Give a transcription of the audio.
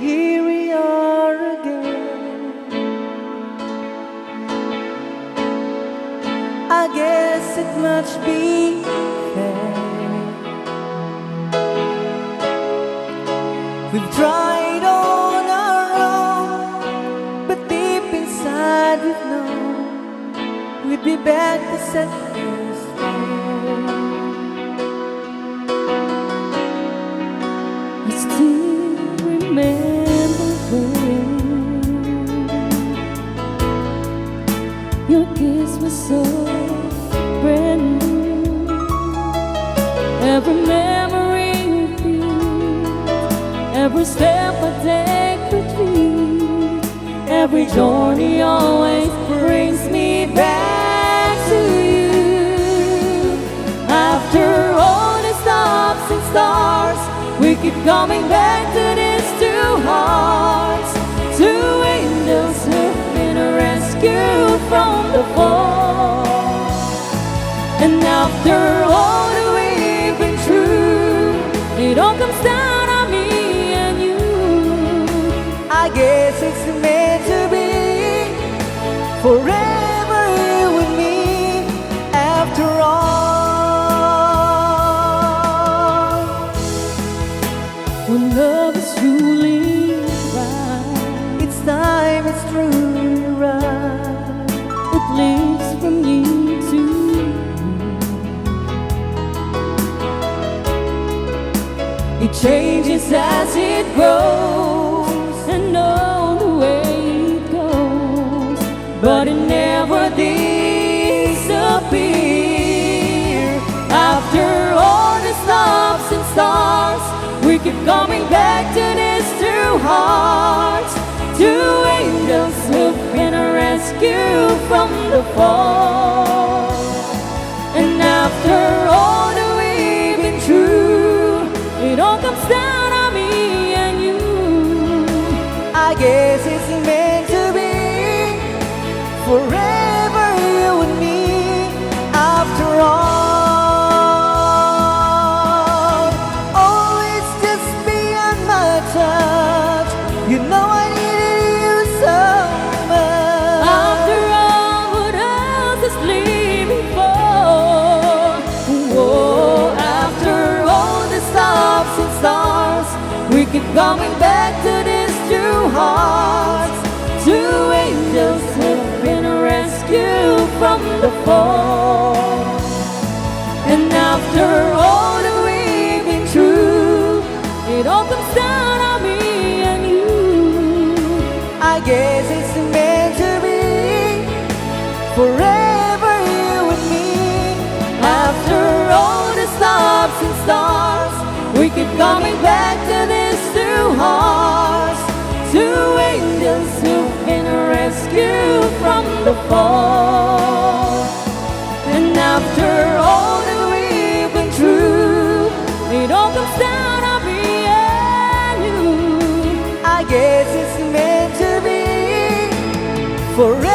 here we are again. I guess it must be fair. We've tried on our own, but deep inside we've known we'd be back to set things straight. I still remember when your kiss was so brand new. Every memory you feel, every step I take between, every journey always brings me back to you. After all the stops and stars, we keep coming back to these two hearts, two angels who've been rescued from the fall. And after all that we've been through, it all comes down on me and you. I guess it's meant to be, forever you and me. After all, when love is truly right, it's time, it's truly right. It leaves from you to me. It changes as it grows, and all the way it goes, but it never disappears. After all the stops and stars, we keep coming back to these two hearts, two angels who've been rescued from the fall. And after all that we've been through, it all comes down on me and you. I guess it's meant to be, forever you and me. After all, oh, it's just beyond my touch. You know I needed you so much. After all, what else is leaving for? Whoa, after all the stops and stars, we keep coming back to these two hearts, two angels who've been rescued from the fall. And after all that we've been through, it all comes down on me and you. I guess it's meant to be, forever you and me. After all the stops and stars, we keep coming back to these two hearts, two angels who've been rescued from the fall. And after all that we've been through, it all comes down on me and you. I guess it's meant to be, forever